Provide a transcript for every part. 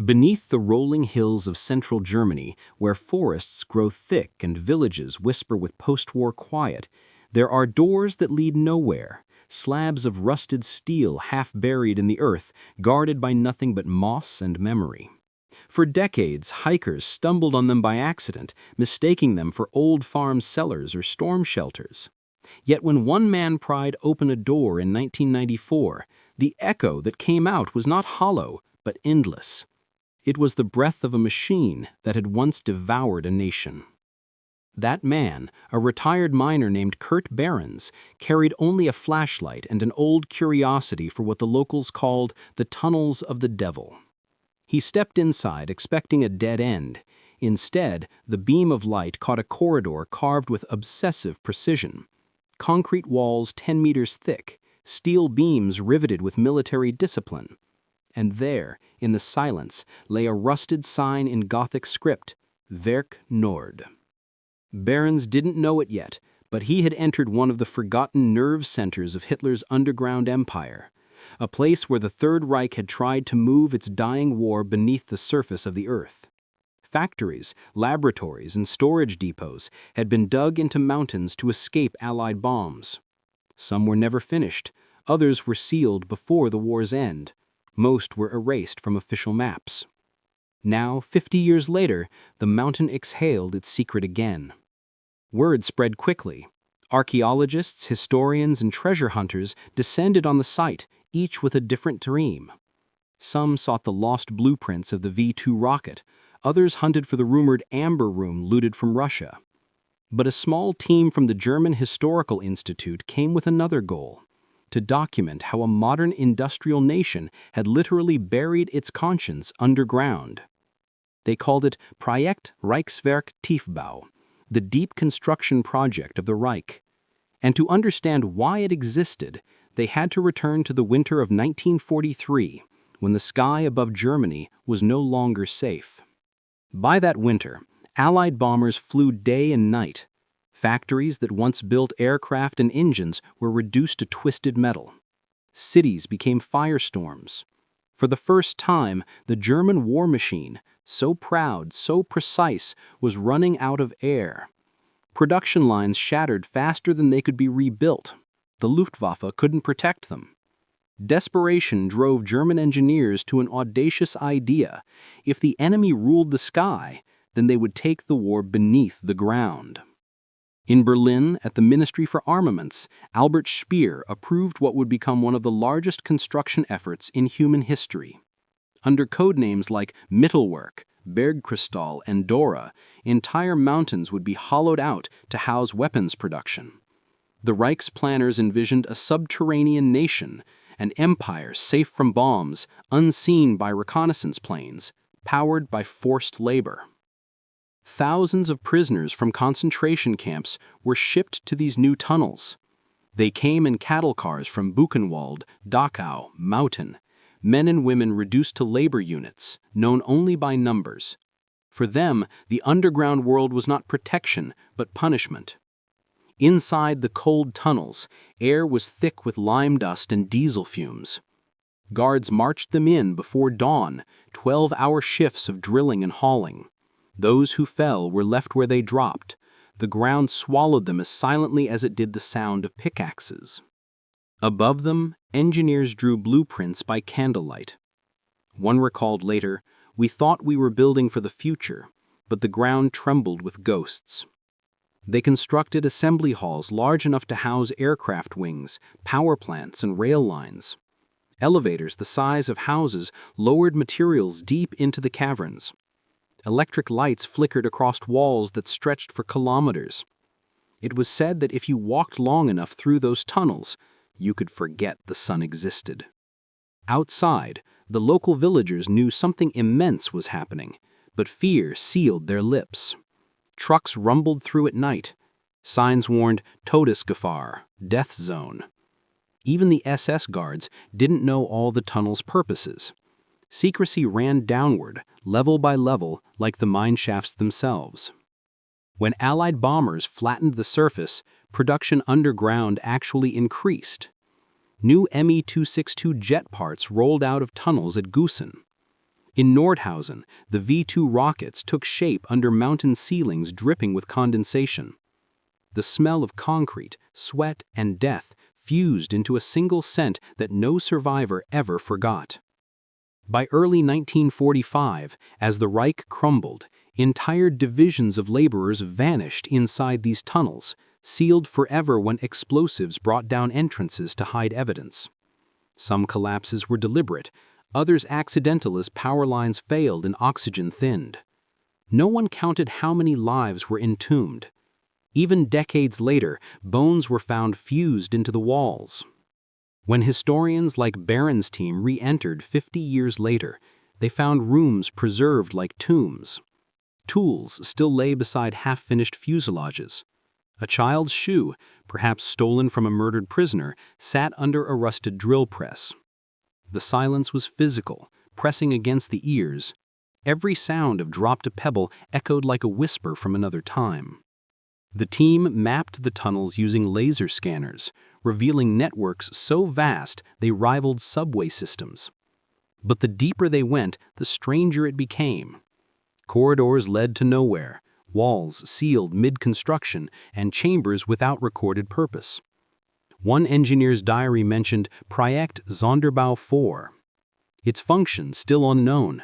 Beneath the rolling hills of central Germany, where forests grow thick and villages whisper with post-war quiet, there are doors that lead nowhere, slabs of rusted steel half buried in the earth, guarded by nothing but moss and memory. For decades, hikers stumbled on them by accident, mistaking them for old farm cellars or storm shelters. Yet when one man pried open a door in 1994, the echo that came out was not hollow, but endless. It was the breath of a machine that had once devoured a nation. That man, a retired miner named Kurt Behrens, carried only a flashlight and an old curiosity for what the locals called the tunnels of the devil. He stepped inside, expecting a dead end. Instead, the beam of light caught a corridor carved with obsessive precision. Concrete walls 10 meters thick, steel beams riveted with military discipline. And there, in the silence, lay a rusted sign in Gothic script, Werk Nord. Behrens didn't know it yet, but he had entered one of the forgotten nerve centers of Hitler's underground empire, a place where the Third Reich had tried to move its dying war beneath the surface of the earth. Factories, laboratories, and storage depots had been dug into mountains to escape Allied bombs. Some were never finished, others were sealed before the war's end. Most were erased from official maps. Now, 50 years later, the mountain exhaled its secret again. Word spread quickly. Archaeologists, historians, and treasure hunters descended on the site, each with a different dream. Some sought the lost blueprints of the V-2 rocket, others hunted for the rumored amber room looted from Russia. But a small team from the German Historical Institute came with another goal: to document how a modern industrial nation had literally buried its conscience underground. They called it Projekt Reichswerk Tiefbau, the deep construction project of the Reich. And to understand why it existed, they had to return to the winter of 1943, when the sky above Germany was no longer safe. By that winter, Allied bombers flew day and night. Factories that once built aircraft and engines were reduced to twisted metal. Cities became firestorms. For the first time, the German war machine, so proud, so precise, was running out of air. Production lines shattered faster than they could be rebuilt. The Luftwaffe couldn't protect them. Desperation drove German engineers to an audacious idea: if the enemy ruled the sky, then they would take the war beneath the ground. In Berlin, at the Ministry for Armaments, Albert Speer approved what would become one of the largest construction efforts in human history. Under codenames like Mittelwerk, Bergkristall, and Dora, entire mountains would be hollowed out to house weapons production. The Reich's planners envisioned a subterranean nation, an empire safe from bombs, unseen by reconnaissance planes, powered by forced labor. Thousands of prisoners from concentration camps were shipped to these new tunnels. They came in cattle cars from Buchenwald, Dachau, Mauten, men and women reduced to labor units, known only by numbers. For them, the underground world was not protection, but punishment. Inside the cold tunnels, air was thick with lime dust and diesel fumes. Guards marched them in before dawn, 12-hour shifts of drilling and hauling. Those who fell were left where they dropped. The ground swallowed them as silently as it did the sound of pickaxes. Above them, engineers drew blueprints by candlelight. One recalled later, "We thought we were building for the future, but the ground trembled with ghosts." They constructed assembly halls large enough to house aircraft wings, power plants, and rail lines. Elevators the size of houses lowered materials deep into the caverns. Electric lights flickered across walls that stretched for kilometers. It was said that if you walked long enough through those tunnels, you could forget the sun existed. Outside, the local villagers knew something immense was happening, but fear sealed their lips. Trucks rumbled through at night. Signs warned Todesgefahr, death zone. Even the SS guards didn't know all the tunnel's purposes. Secrecy ran downward, level by level, like the mine shafts themselves. When Allied bombers flattened the surface, production underground actually increased. New Me-262 jet parts rolled out of tunnels at Gusen. In Nordhausen, the V-2 rockets took shape under mountain ceilings dripping with condensation. The smell of concrete, sweat, and death fused into a single scent that no survivor ever forgot. By early 1945, as the Reich crumbled, entire divisions of laborers vanished inside these tunnels, sealed forever when explosives brought down entrances to hide evidence. Some collapses were deliberate, others accidental as power lines failed and oxygen thinned. No one counted how many lives were entombed. Even decades later, bones were found fused into the walls. When historians like Barron's team re-entered 50 years later, they found rooms preserved like tombs. Tools still lay beside half-finished fuselages. A child's shoe, perhaps stolen from a murdered prisoner, sat under a rusted drill press. The silence was physical, pressing against the ears. Every sound of dropped a pebble echoed like a whisper from another time. The team mapped the tunnels using laser scanners, revealing networks so vast they rivaled subway systems. But the deeper they went, the stranger it became. Corridors led to nowhere, walls sealed mid-construction, and chambers without recorded purpose. One engineer's diary mentioned Projekt Sonderbau 4. Its function still unknown.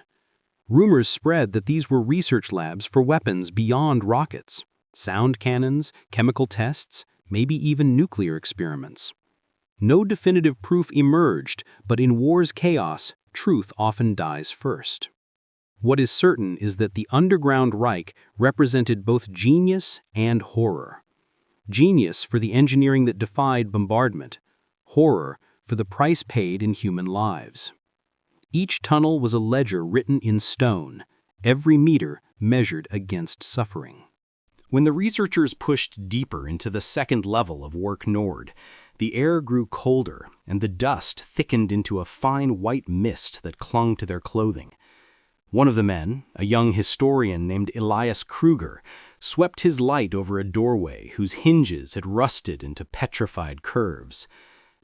Rumors spread that these were research labs for weapons beyond rockets. Sound cannons, chemical tests, maybe even nuclear experiments. No definitive proof emerged, but in war's chaos, truth often dies first. What is certain is that the underground Reich represented both genius and horror. Genius for the engineering that defied bombardment, horror for the price paid in human lives. Each tunnel was a ledger written in stone, every meter measured against suffering. When the researchers pushed deeper into the second level of Work Nord, the air grew colder and the dust thickened into a fine white mist that clung to their clothing. One of the men, a young historian named Elias Kruger, swept his light over a doorway whose hinges had rusted into petrified curves.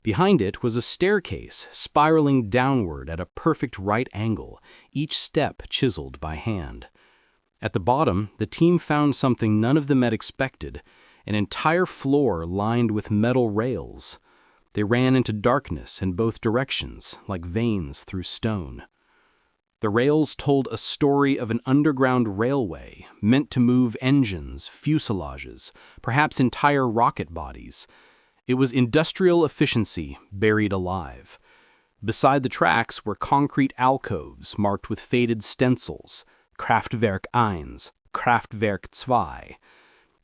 Behind it was a staircase spiraling downward at a perfect right angle, each step chiseled by hand. At the bottom, the team found something none of them had expected, an entire floor lined with metal rails. They ran into darkness in both directions, like veins through stone. The rails told a story of an underground railway meant to move engines, fuselages, perhaps entire rocket bodies. It was industrial efficiency buried alive. Beside the tracks were concrete alcoves marked with faded stencils, Kraftwerk 1, Kraftwerk 2.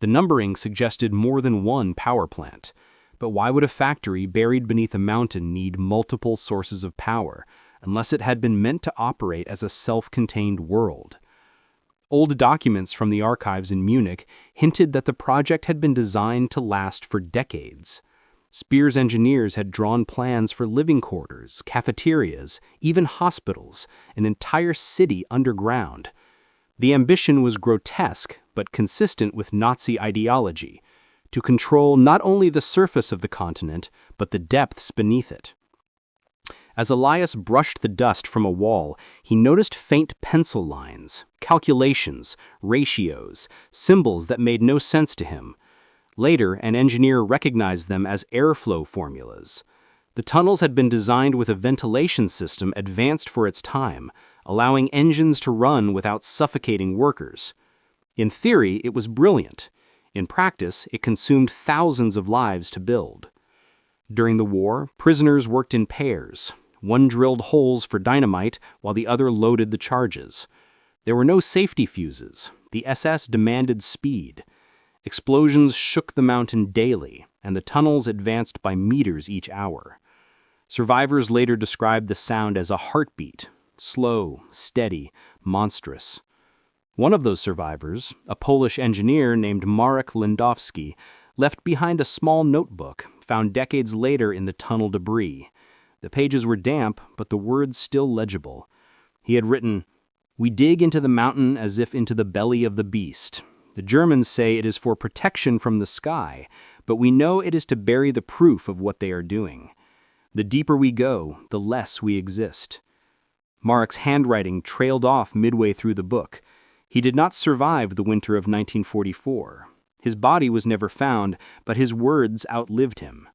The numbering suggested more than one power plant. But why would a factory buried beneath a mountain need multiple sources of power, unless it had been meant to operate as a self-contained world? Old documents from the archives in Munich hinted that the project had been designed to last for decades. Speer's engineers had drawn plans for living quarters, cafeterias, even hospitals, an entire city underground. The ambition was grotesque, but consistent with Nazi ideology, to control not only the surface of the continent, but the depths beneath it. As Elias brushed the dust from a wall, he noticed faint pencil lines, calculations, ratios, symbols that made no sense to him. Later, an engineer recognized them as airflow formulas. The tunnels had been designed with a ventilation system advanced for its time, allowing engines to run without suffocating workers. In theory, it was brilliant. In practice, it consumed thousands of lives to build. During the war, prisoners worked in pairs. One drilled holes for dynamite while the other loaded the charges. There were no safety fuses. The SS demanded speed. Explosions shook the mountain daily, and the tunnels advanced by meters each hour. Survivors later described the sound as a heartbeat, slow, steady, monstrous. One of those survivors, a Polish engineer named Marek Lindowski, left behind a small notebook found decades later in the tunnel debris. The pages were damp, but the words still legible. He had written, "We dig into the mountain as if into the belly of the beast. The Germans say it is for protection from the sky, but we know it is to bury the proof of what they are doing. The deeper we go, the less we exist. Marek's handwriting trailed off midway through the book. He did not survive the winter of 1944. His body was never found, but his words outlived him.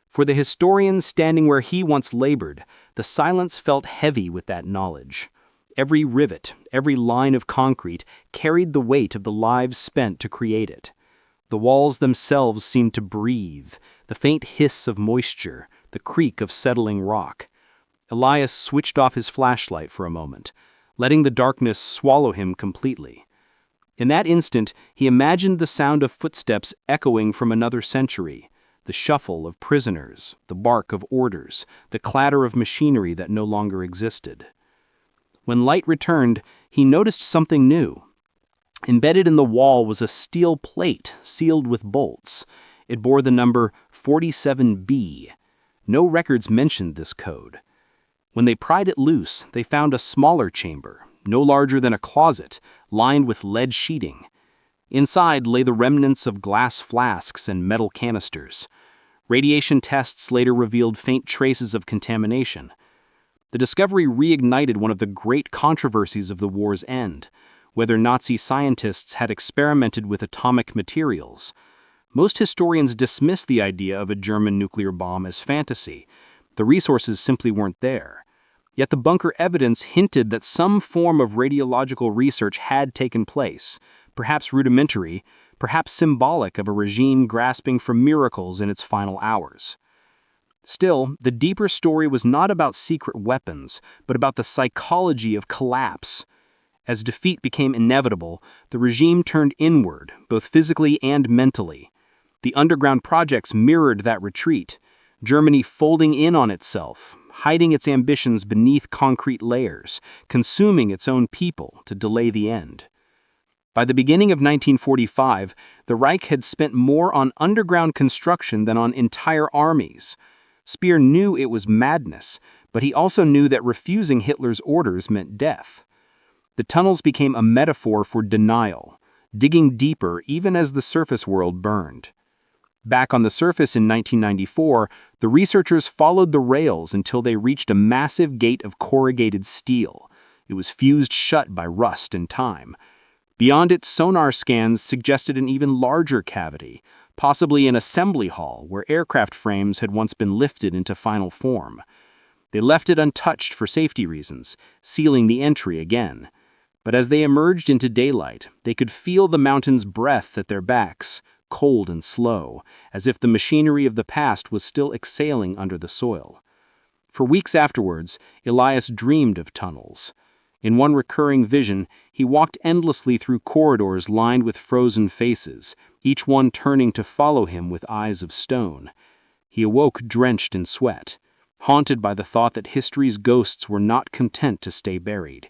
For the historian standing where he once labored, the silence felt heavy with that knowledge. Every rivet, every line of concrete carried the weight of the lives spent to create it. The walls themselves seemed to breathe, the faint hiss of moisture, the creak of settling rock. Elias switched off his flashlight for a moment, letting the darkness swallow him completely. In that instant, he imagined the sound of footsteps echoing from another century, the shuffle of prisoners, the bark of orders, the clatter of machinery that no longer existed. When light returned, he noticed something new. Embedded in the wall was a steel plate sealed with bolts. It bore the number 47B. No records mentioned this code. When they pried it loose, they found a smaller chamber, no larger than a closet, lined with lead sheeting. Inside lay the remnants of glass flasks and metal canisters. Radiation tests later revealed faint traces of contamination. The discovery reignited one of the great controversies of the war's end, whether Nazi scientists had experimented with atomic materials. Most historians dismiss the idea of a German nuclear bomb as fantasy. The resources simply weren't there. Yet the bunker evidence hinted that some form of radiological research had taken place, perhaps rudimentary, perhaps symbolic of a regime grasping for miracles in its final hours. Still, the deeper story was not about secret weapons, but about the psychology of collapse. As defeat became inevitable, the regime turned inward, both physically and mentally. The underground projects mirrored that retreat, Germany folding in on itself, hiding its ambitions beneath concrete layers, consuming its own people to delay the end. By the beginning of 1945, the Reich had spent more on underground construction than on entire armies. Speer knew it was madness, but he also knew that refusing Hitler's orders meant death. The tunnels became a metaphor for denial, digging deeper even as the surface world burned. Back on the surface in 1994, the researchers followed the rails until they reached a massive gate of corrugated steel. It was fused shut by rust and time. Beyond it, sonar scans suggested an even larger cavity, possibly an assembly hall where aircraft frames had once been lifted into final form. They left it untouched for safety reasons, sealing the entry again. But as they emerged into daylight, they could feel the mountain's breath at their backs, cold and slow, as if the machinery of the past was still exhaling under the soil. For weeks afterwards, Elias dreamed of tunnels. In one recurring vision, he walked endlessly through corridors lined with frozen faces, each one turning to follow him with eyes of stone. He awoke drenched in sweat, haunted by the thought that history's ghosts were not content to stay buried.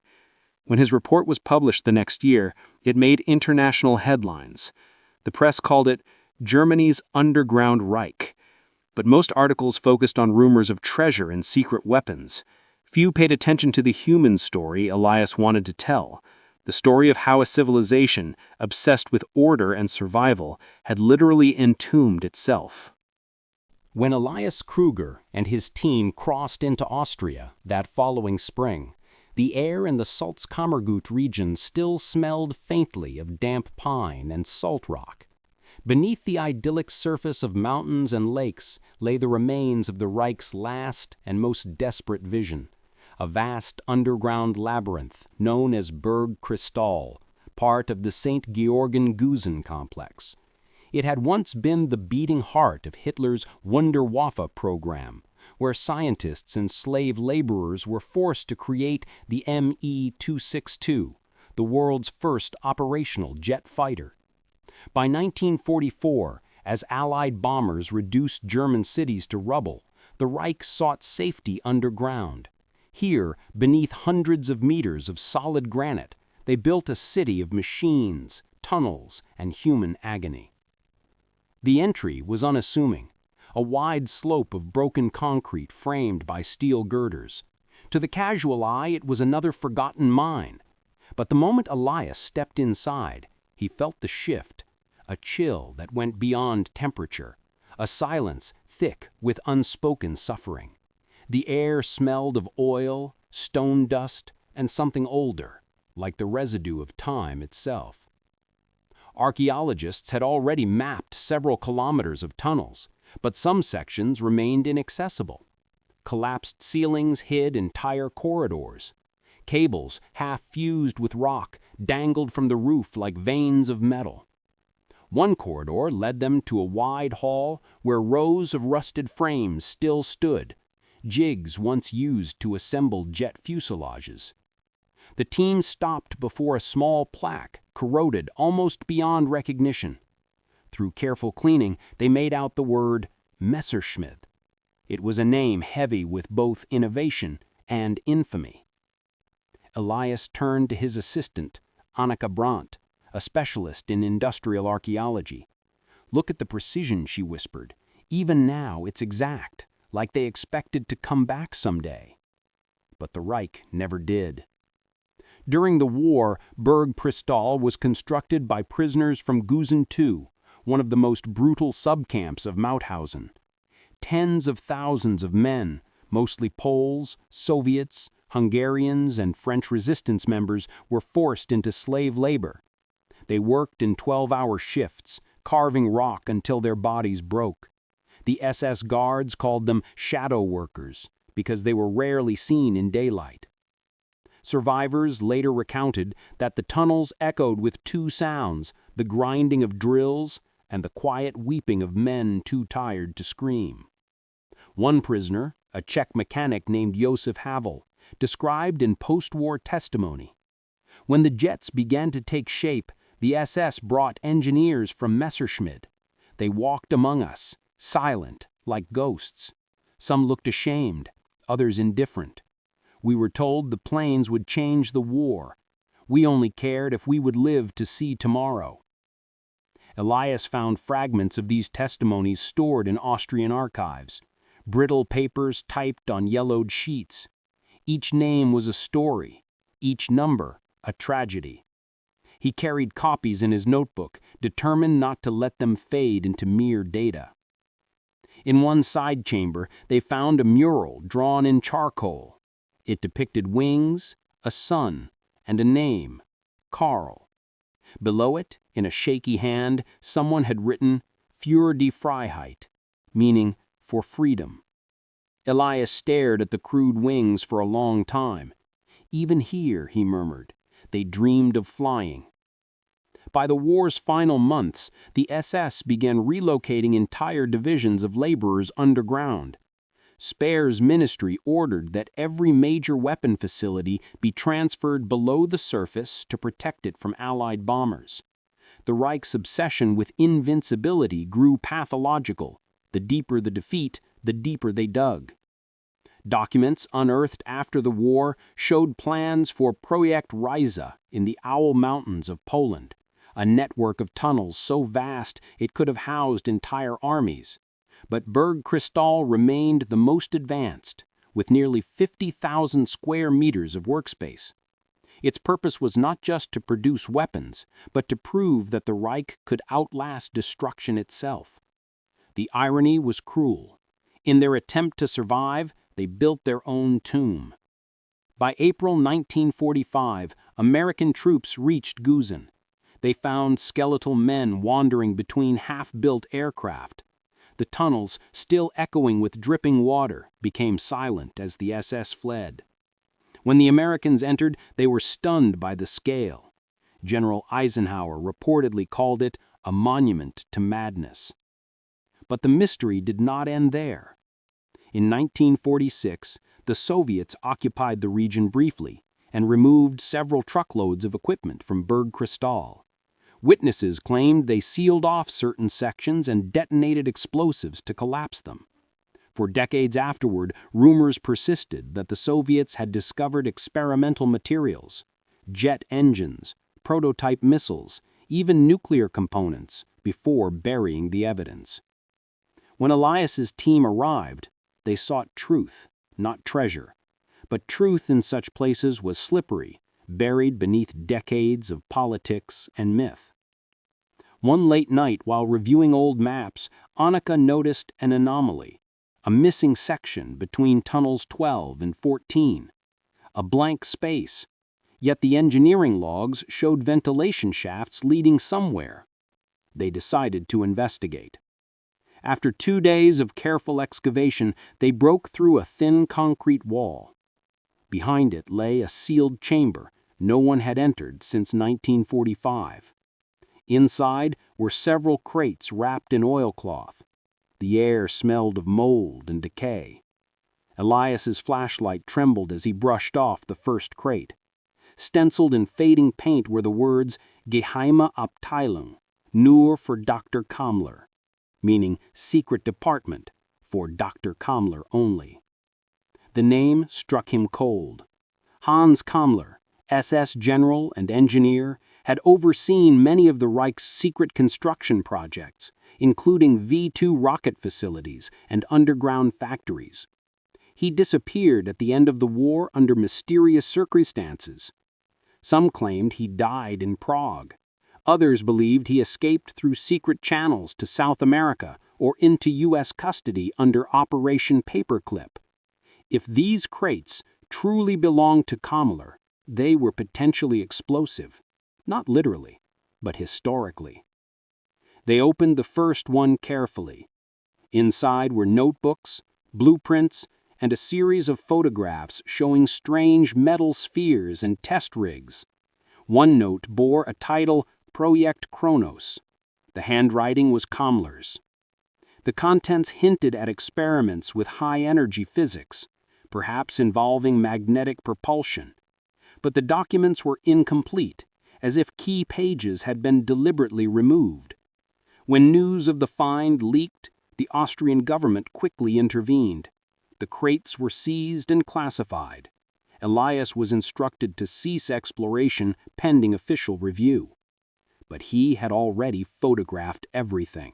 When his report was published the next year, it made international headlines. The press called it Germany's Underground Reich. But most articles focused on rumors of treasure and secret weapons. Few paid attention to the human story Elias wanted to tell, the story of how a civilization, obsessed with order and survival, had literally entombed itself. When Elias Kruger and his team crossed into Austria that following spring, the air in the Salzkammergut region still smelled faintly of damp pine and salt rock. Beneath the idyllic surface of mountains and lakes lay the remains of the Reich's last and most desperate vision, a vast underground labyrinth known as Bergkristall, part of the St. Georgen-Gusen complex. It had once been the beating heart of Hitler's Wunderwaffe program, where scientists and slave laborers were forced to create the Me-262, the world's first operational jet fighter. By 1944, as Allied bombers reduced German cities to rubble, the Reich sought safety underground. Here, beneath hundreds of meters of solid granite, they built a city of machines, tunnels, and human agony. The entry was unassuming, a wide slope of broken concrete framed by steel girders. To the casual eye, it was another forgotten mine. But the moment Elias stepped inside, he felt the shift, a chill that went beyond temperature, a silence thick with unspoken suffering. The air smelled of oil, stone dust, and something older, like the residue of time itself. Archaeologists had already mapped several kilometers of tunnels, but some sections remained inaccessible. Collapsed ceilings hid entire corridors. Cables, half fused with rock, dangled from the roof like veins of metal. One corridor led them to a wide hall where rows of rusted frames still stood, jigs once used to assemble jet fuselages. The team stopped before a small plaque, corroded almost beyond recognition. Through careful cleaning, they made out the word Messerschmitt. It was a name heavy with both innovation and infamy. Elias turned to his assistant, Annika Brandt, a specialist in industrial archaeology. "Look at the precision," she whispered. "Even now it's exact, like they expected to come back someday." But the Reich never did. During the war, Bergkristall was constructed by prisoners from Gusen II, one of the most brutal subcamps of Mauthausen. Tens of thousands of men, mostly Poles, Soviets, Hungarians, and French resistance members, were forced into slave labor. They worked in 12-hour shifts, carving rock until their bodies broke. The SS guards called them shadow workers because they were rarely seen in daylight. Survivors later recounted that the tunnels echoed with two sounds, the grinding of drills and the quiet weeping of men too tired to scream. One prisoner, a Czech mechanic named Josef Havel, described in post-war testimony, "When the jets began to take shape, the SS brought engineers from Messerschmitt. They walked among us, silent, like ghosts. Some looked ashamed, others indifferent. We were told the planes would change the war. We only cared if we would live to see tomorrow." Elias found fragments of these testimonies stored in Austrian archives, brittle papers typed on yellowed sheets. Each name was a story, each number a tragedy. He carried copies in his notebook, determined not to let them fade into mere data. In one side chamber, they found a mural drawn in charcoal. It depicted wings, a sun, and a name, Karl. Below it, in a shaky hand, someone had written "Für die Freiheit," meaning "for freedom." Elias stared at the crude wings for a long time. "Even here," he murmured, "they dreamed of flying." By the war's final months, the SS began relocating entire divisions of laborers underground. Speer's ministry ordered that every major weapon facility be transferred below the surface to protect it from Allied bombers. The Reich's obsession with invincibility grew pathological. The deeper the defeat, the deeper they dug. Documents unearthed after the war showed plans for Projekt Chronos in the Owl Mountains of Poland, a network of tunnels so vast it could have housed entire armies. But Bergkristall remained the most advanced, with nearly 50,000 square meters of workspace. Its purpose was not just to produce weapons, but to prove that the Reich could outlast destruction itself. The irony was cruel. In their attempt to survive, they built their own tomb. By April 1945, American troops reached Gusen. They found skeletal men wandering between half-built aircraft. The tunnels, still echoing with dripping water, became silent as the SS fled. When the Americans entered, they were stunned by the scale. General Eisenhower reportedly called it a monument to madness. But the mystery did not end there. In 1946, the Soviets occupied the region briefly and removed several truckloads of equipment from Bergkristall. Witnesses claimed they sealed off certain sections and detonated explosives to collapse them. For decades afterward, rumors persisted that the Soviets had discovered experimental materials, jet engines, prototype missiles, even nuclear components, before burying the evidence. When Elias's team arrived, they sought truth, not treasure. But truth in such places was slippery, buried beneath decades of politics and myth. One late night, while reviewing old maps, Annika noticed an anomaly, a missing section between tunnels 12 and 14. a blank space. Yet the engineering logs showed ventilation shafts leading somewhere. They decided to investigate. After 2 days of careful excavation, they broke through a thin concrete wall. Behind it lay a sealed chamber no one had entered since 1945. Inside were several crates wrapped in oilcloth. The air smelled of mold and decay. Elias's flashlight trembled as he brushed off the first crate. Stenciled in fading paint were the words Geheime Abteilung, nur für Dr. Kammler, meaning secret department for Dr. Kammler only. The name struck him cold. Hans Kammler, SS general and engineer, had overseen many of the Reich's secret construction projects, including V-2 rocket facilities and underground factories. He disappeared at the end of the war under mysterious circumstances. Some claimed he died in Prague. Others believed he escaped through secret channels to South America or into U.S. custody under Operation Paperclip. If these crates truly belonged to Kammler, they were potentially explosive, not literally, but historically. They opened the first one carefully. Inside were notebooks, blueprints, and a series of photographs showing strange metal spheres and test rigs. One note bore a title, Projekt Chronos. The handwriting was Kammler's. The contents hinted at experiments with high-energy physics, perhaps involving magnetic propulsion. But the documents were incomplete, as if key pages had been deliberately removed. When news of the find leaked, the Austrian government quickly intervened. The crates were seized and classified. Elias was instructed to cease exploration pending official review. But he had already photographed everything.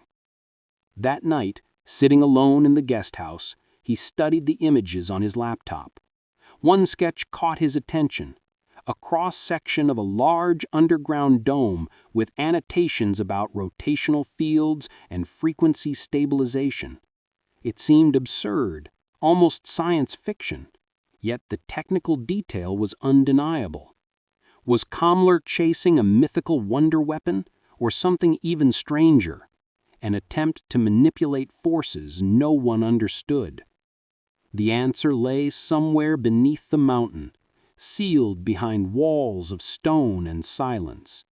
That night, sitting alone in the guest house, he studied the images on his laptop. One sketch caught his attention, a cross-section of a large underground dome with annotations about rotational fields and frequency stabilization. It seemed absurd, almost science fiction, yet the technical detail was undeniable. Was Kammler chasing a mythical wonder weapon, or something even stranger, an attempt to manipulate forces no one understood? The answer lay somewhere beneath the mountain, sealed behind walls of stone and silence.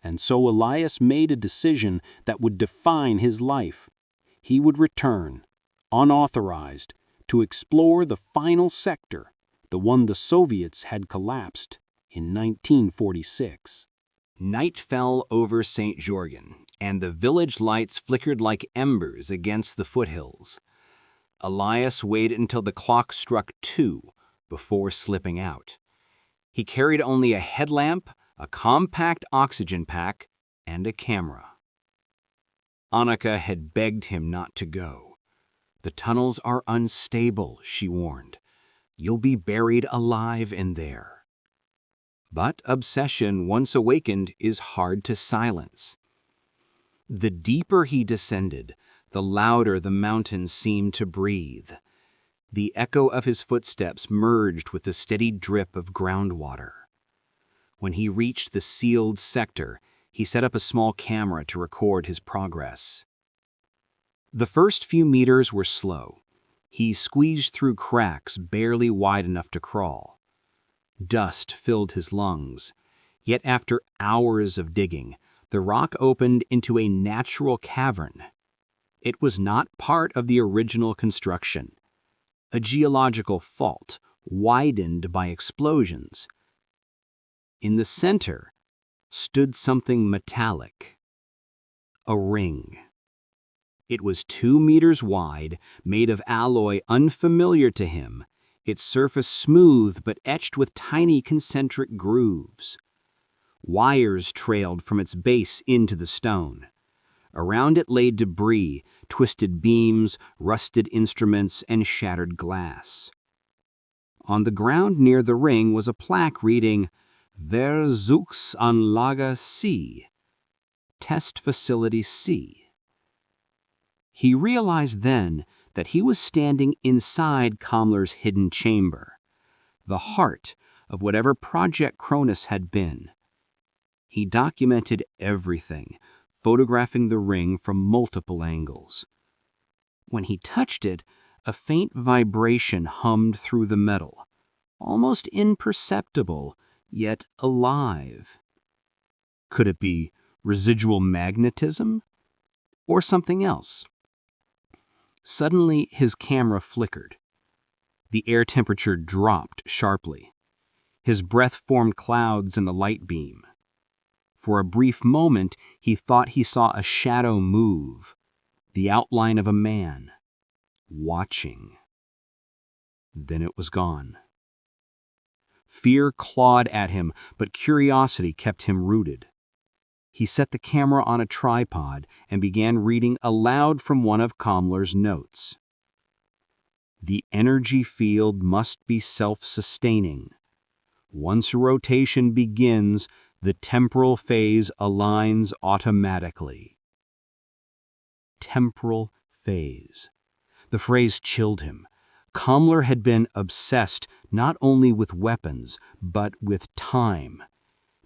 And so Elias made a decision that would define his life. He would return, unauthorized, to explore the final sector, the one the Soviets had collapsed in 1946. Night fell over St. Jorgen, and the village lights flickered like embers against the foothills. Elias waited until the clock struck 2 before slipping out. He carried only a headlamp, a compact oxygen pack, and a camera. Annika had begged him not to go. "The tunnels are unstable," she warned. "You'll be buried alive in there." But obsession, once awakened, is hard to silence. The deeper he descended, the louder the mountains seemed to breathe. The echo of his footsteps merged with the steady drip of groundwater. When he reached the sealed sector, he set up a small camera to record his progress. The first few meters were slow. He squeezed through cracks barely wide enough to crawl. Dust filled his lungs, yet after hours of digging, the rock opened into a natural cavern. It was not part of the original construction. A geological fault, widened by explosions. In the center stood something metallic. A ring. It was 2 meters wide, made of alloy unfamiliar to him, its surface smooth but etched with tiny concentric grooves. Wires trailed from its base into the stone. Around it lay debris, twisted beams, rusted instruments, and shattered glass. On the ground near the ring was a plaque reading, Versuchsanlage C, Test Facility C. He realized then that he was standing inside Kammler's hidden chamber. the heart of whatever Projekt Chronos had been. He documented everything, photographing the ring from multiple angles. When he touched it, a faint vibration hummed through the metal, almost imperceptible, yet alive. Could it be residual magnetism? Or something else? Suddenly, his camera flickered. The air temperature dropped sharply. His breath formed clouds in the light beam. For a brief moment, he thought he saw a shadow move, the outline of a man, watching. Then it was gone. Fear clawed at him, but curiosity kept him rooted. He set the camera on a tripod and began reading aloud from one of Kammler's notes. The energy field must be self-sustaining. Once rotation begins, the temporal phase aligns automatically. Temporal phase. The phrase chilled him. Kammler had been obsessed not only with weapons, but with time.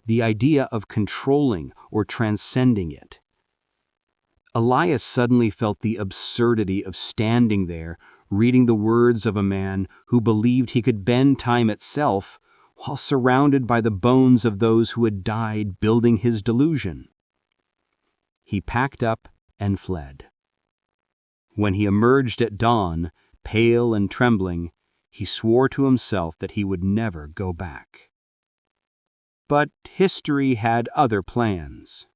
The idea of controlling or transcending it. Elias suddenly felt the absurdity of standing there, reading the words of a man who believed he could bend time itself, while surrounded by the bones of those who had died building his delusion. He packed up and fled. When he emerged at dawn, pale and trembling, he swore to himself that he would never go back. But history had other plans.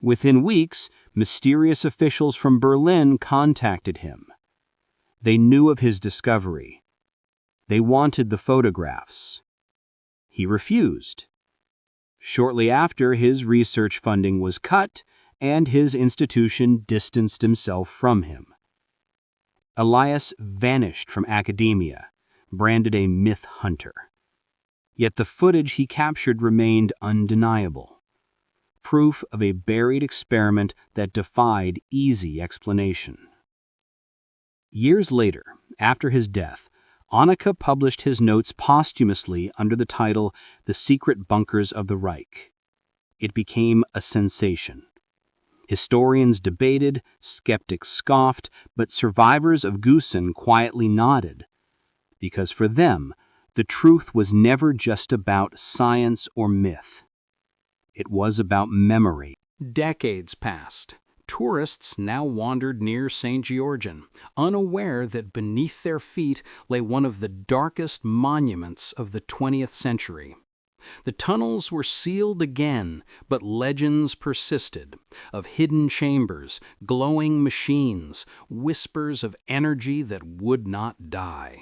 Within weeks, mysterious officials from Berlin contacted him. They knew of his discovery. They wanted the photographs. He refused. Shortly after, his research funding was cut, and his institution distanced himself from him. Elias vanished from academia, branded a myth hunter. Yet the footage he captured remained undeniable. Proof of a buried experiment that defied easy explanation. Years later, after his death, Onnica published his notes posthumously under the title The Secret Bunkers of the Reich. It became a sensation. Historians debated, skeptics scoffed, but survivors of Gusen quietly nodded. Because for them, the truth was never just about science or myth. It was about memory. Decades passed. Tourists now wandered near St. Georgian, unaware that beneath their feet lay one of the darkest monuments of the 20th century. The tunnels were sealed again, but legends persisted of hidden chambers, glowing machines, whispers of energy that would not die.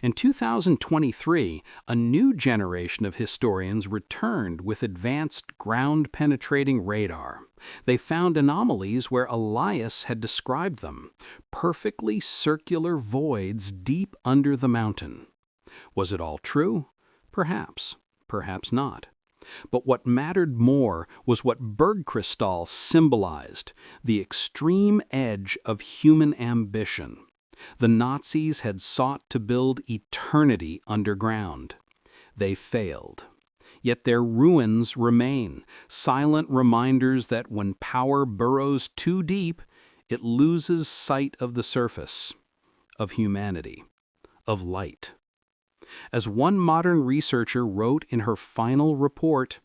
In 2023, a new generation of historians returned with advanced ground-penetrating radar. They found anomalies where Elias had described them, perfectly circular voids deep under the mountain. Was it all true? Perhaps. Perhaps not. But what mattered more was what Bergkristall symbolized, the extreme edge of human ambition. The Nazis had sought to build eternity underground. They failed. Yet their ruins remain, silent reminders that when power burrows too deep, it loses sight of the surface, of humanity, of light. As one modern researcher wrote in her final report,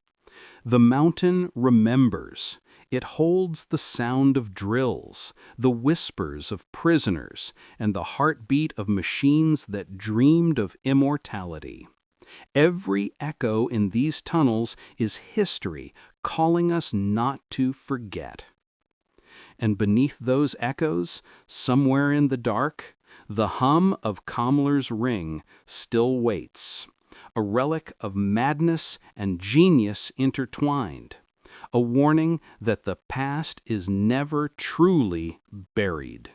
"The mountain remembers. It holds the sound of drills, the whispers of prisoners, and the heartbeat of machines that dreamed of immortality. Every echo in these tunnels is history calling us not to forget." And beneath those echoes, somewhere in the dark, the hum of Kammler's ring still waits, a relic of madness and genius intertwined, a warning that the past is never truly buried.